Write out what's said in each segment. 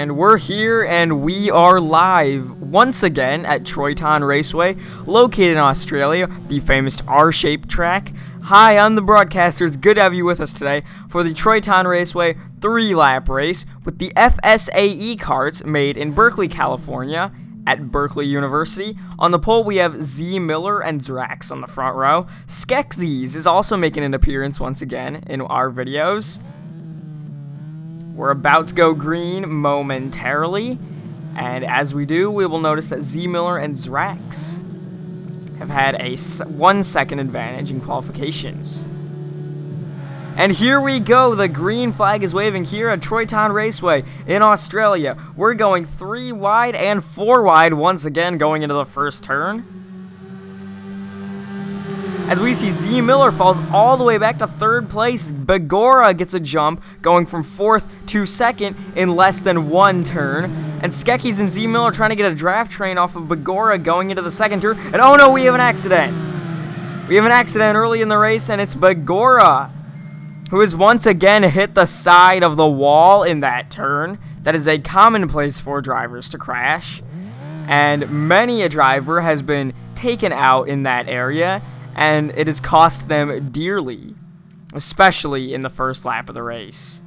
And we're here and we are live once again at Troyton Raceway, located in Australia, the famous R-shaped track. Hi, I'm the broadcaster. It's good to have you with us today for the Troyton Raceway 3-lap race with the FSAE karts made in Berkeley, California at Berkeley University. On the pole, we have Z Miller and Zrax on the front row. Skekzyz is also making an appearance once again in our videos. We're about to go green momentarily, and as we do, we will notice that Z Miller and Zrax have had a 1 second advantage in qualifications. And here we go, the green flag is waving here at Troyton Raceway in Australia. We're going 3 wide and 4 wide once again going into the first turn. As we see, Z Miller falls all the way back to 3rd place. Begora gets a jump, going from 4th to 2nd in less than 1 turn. And Skekzyz and Z Miller trying to get a draft train off of Begora going into the 2nd turn. And oh no, we have an accident. We have an accident early in the race, and it's Begora, who has once again hit the side of the wall in that turn. That is a commonplace for drivers to crash. And many a driver has been taken out in that area, and it has cost them dearly, especially in the first lap of the race.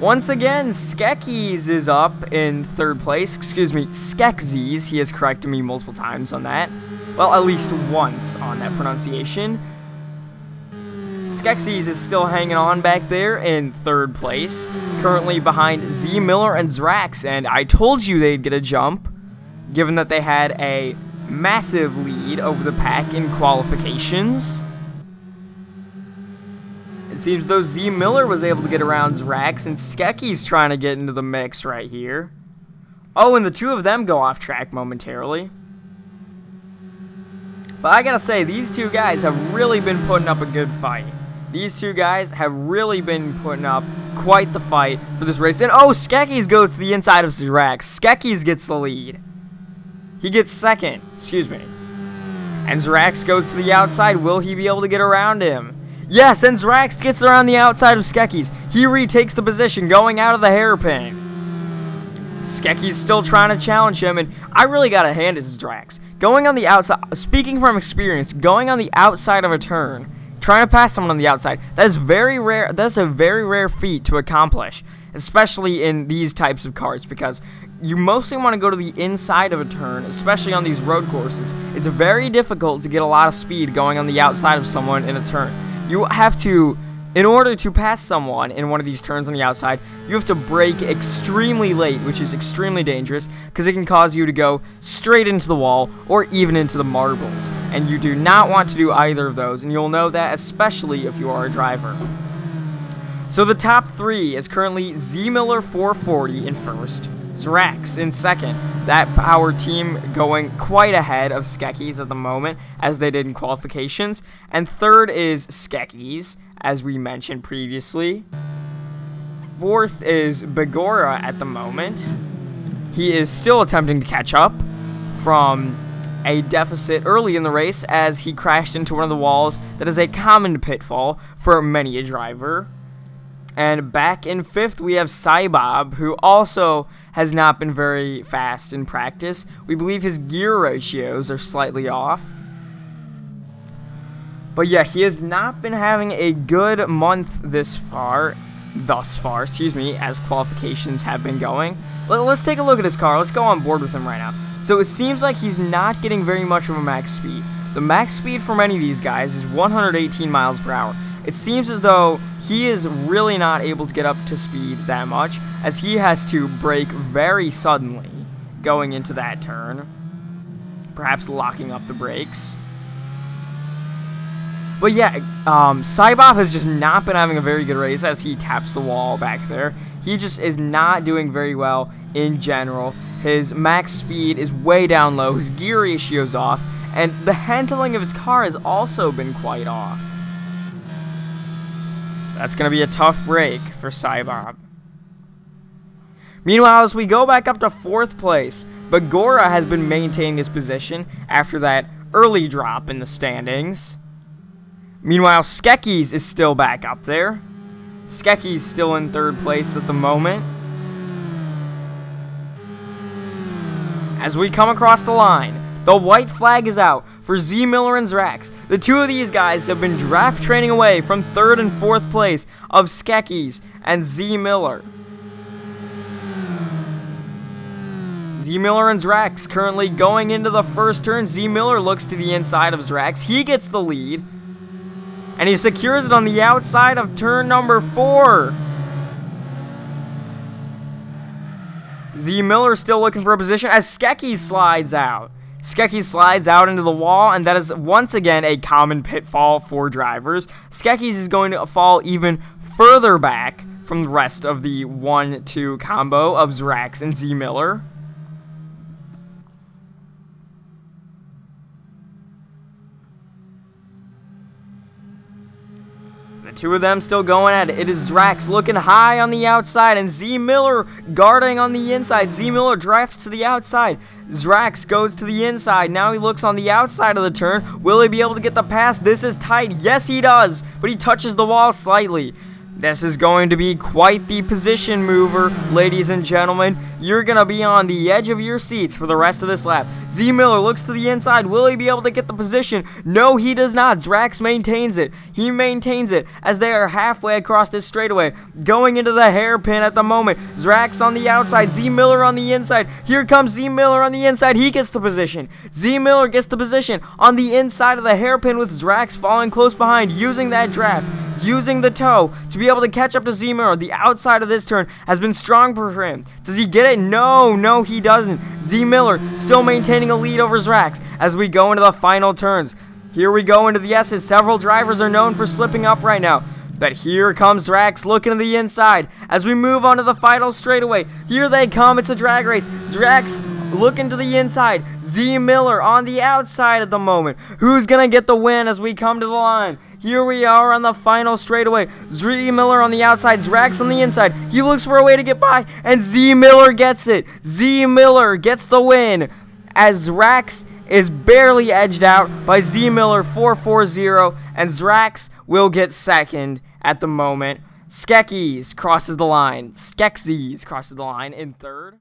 Once again, Skekzyz is up in 3rd place. Excuse me, Skekzyz. He has corrected me multiple times on that. Well, at least once on that pronunciation. Skekzyz is still hanging on back there in 3rd place, currently behind Z Miller and Zrax, and I told you they'd get a jump, given that they had a massive lead over the pack in qualifications. It seems though Z Miller was able to get around Zrax, and Skekzyz trying to get into the mix right here. Oh, and the two of them go off track momentarily. But I gotta say, these two guys have really been putting up a good fight. These two guys have really been putting up quite the fight for this race. And oh, Skekzyz goes to the inside of Zrax. Skekzyz gets the lead. He gets 2nd, excuse me. And Zrax goes to the outside. Will he be able to get around him? Yes, and Zrax gets around the outside of Skekzyz. He retakes the position, going out of the hairpin. Skekzyz still trying to challenge him, and I really gotta hand it to Zrax. Going on the outside, speaking from experience, going on the outside of a turn, trying to pass someone on the outside, that is very rare. That's a very rare feat to accomplish, especially in these types of karts, because you mostly want to go to the inside of a turn, especially on these road courses. It's very difficult to get a lot of speed going on the outside of someone in a turn. You have to, in order to pass someone in one of these turns on the outside, you have to brake extremely late, which is extremely dangerous, because it can cause you to go straight into the wall or even into the marbles. And you do not want to do either of those, and you'll know that especially if you are a driver. So the top 3 is currently Z Miller 440 in 1st, Zrax in 2nd. That power team going quite ahead of Skekzyz at the moment, as they did in qualifications. And 3rd is Skekzyz, as we mentioned previously. 4th is Begora at the moment. He is still attempting to catch up from a deficit early in the race, as he crashed into one of the walls that is a common pitfall for many a driver. And back in 5th, we have Cybob, who also has not been very fast in practice. We believe his gear ratios are slightly off. But yeah, he has not been having a good month thus far, as qualifications have been going. Let's take a look at his car. Let's go on board with him right now. So it seems like he's not getting very much of a max speed. The max speed for many of these guys is 118 miles per hour. It seems as though he is really not able to get up to speed that much, as he has to brake very suddenly going into that turn, perhaps locking up the brakes. But yeah, Cybob has just not been having a very good race, as he taps the wall back there. He just is not doing very well in general. His max speed is way down low, his gear ratio's off, and the handling of his car has also been quite off. That's going to be a tough break for Cybob. Meanwhile, as we go back up to 4th place, Begora has been maintaining his position after that early drop in the standings. Meanwhile, Skekzyz is still back up there. Skekzyz still in third place at the moment. As we come across the line, the white flag is out for Z Miller and Zrax. The two of these guys have been draft training away from third and fourth place of Skekzyz and Z Miller. Z Miller and Zrax currently going into the first turn. Z Miller looks to the inside of Zrax. He gets the lead. And he secures it on the outside of turn number 4. Z Miller still looking for a position as Skekzyz slides out. Skekzyz slides out into the wall, and that is once again a common pitfall for drivers. Skekzyz is going to fall even further back from the rest of the 1-2 combo of Zrax and Z Miller. The two of them still going at it. It is Zrax looking high on the outside and Z Miller guarding on the inside. Z Miller drafts to the outside. Zrax goes to the inside. Now he looks on the outside of the turn. Will he be able to get the pass? This is tight. Yes, he does. But he touches the wall slightly. This is going to be quite the position mover, ladies and gentlemen. You're going to be on the edge of your seats for the rest of this lap. Z Miller looks to the inside. Will he be able to get the position? No, he does not. Zrax maintains it. He maintains it as they are halfway across this straightaway. Going into the hairpin at the moment. Zrax on the outside. Z Miller on the inside. Here comes Z Miller on the inside. He gets the position. Z Miller gets the position on the inside of the hairpin with Zrax falling close behind, using that draft, using the toe to be able to catch up to Z Miller. The outside of this turn has been strong for him. Does he get it? No, he doesn't. Z Miller still maintaining a lead over Zrax as we go into the final turns. Here we go into the S's. Several drivers are known for slipping up right now. But here comes Zrax looking to the inside as we move on to the final straightaway. Here they come. It's a drag race. Zrax looking to the inside. Z Miller on the outside at the moment. Who's going to get the win as we come to the line? Here we are on the final straightaway. Z Miller on the outside, Zrax on the inside. He looks for a way to get by, and Z Miller gets it. Z Miller gets the win as Zrax is barely edged out by Z Miller 4-4-0, and Zrax will get second at the moment. Skekzyz crosses the line. Skekzyz crosses the line in third.